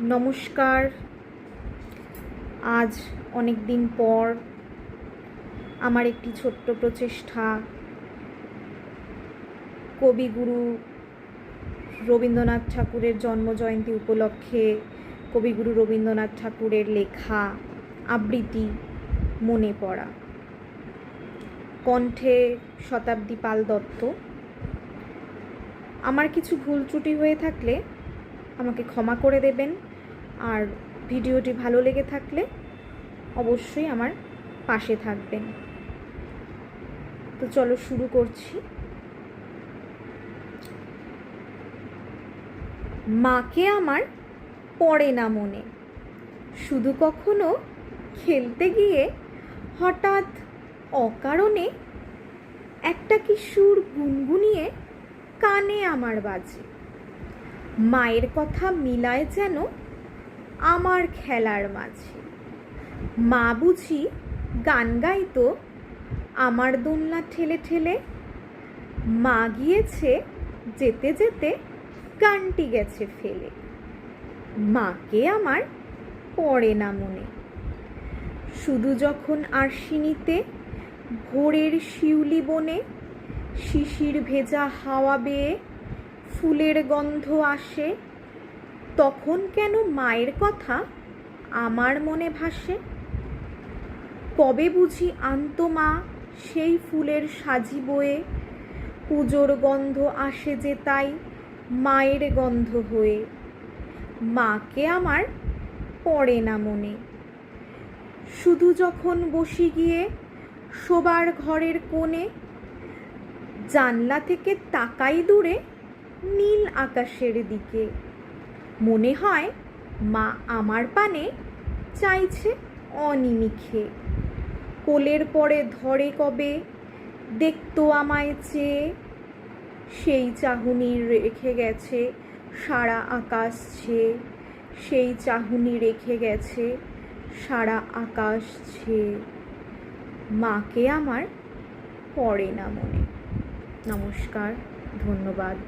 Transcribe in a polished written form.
নমস্কার। আজ অনেক দিন পর আমার একটি ছোট্ট প্রচেষ্টা কবিগুরু রবীন্দ্রনাথ ঠাকুরের জন্মজয়ন্তী উপলক্ষে কবিগুরু রবীন্দ্রনাথ ঠাকুরের লেখা আবৃত্তি মনে পড়া। কণ্ঠে শতাব্দী পাল দত্ত। আমার কিছু ভুল ত্রুটি হয়ে থাকলে আমাকে ক্ষমা করে দেবেন, আর ভিডিওটি ভালো লেগে থাকলে অবশ্যই আমার পাশে থাকবেন। তো চলো শুরু করছি। মাকে আমার পড়ে না মনে, শুধু কখনো খেলতে গিয়ে হঠাৎ অকারণে একটা কি সুর গুনগুনিয়ে কানে আমার বাজে। মায়ের কথা মিলায় যেন আমার খেলার মাঝে। মা বুঝি গান গাইতো আমার দোলনা ঠেলে ঠেলে। মা গিয়েছে যেতে যেতে গানটি গেছে ফেলে। মাকে আমার পড়ে না মনে, শুধু যখন আশ্বিনীতে ভোরের শিউলি বনে শিশির ভেজা হাওয়া বেয়ে ফুলের গন্ধ আসে, তখন কেন মায়ের কথা আমার মনে ভাসে। কবে বুঝি আনতো মা সেই ফুলের সাজি বয়ে, পুজোর গন্ধ আসে যে তাই মায়ের গন্ধ হয়ে। মাকে আমার পড়ে না মনে, শুধু যখন বসি গিয়ে শোবার ঘরের কোণে, জানলা থেকে তাকাই দূরে নীল আকাশের দিকে। মনে হয় মা আমার পানে চাইছে অনিমিষে। কোলের পরে ধরে কবে দেখতো আমায় চেয়ে, সেই চাহনি রেখে গেছে সারা আকাশ ছেয়ে। সেই চাহনি রেখে গেছে সারা আকাশ ছেয়ে। মাকে আমার পড়ে না মনে। নমস্কার, ধন্যবাদ।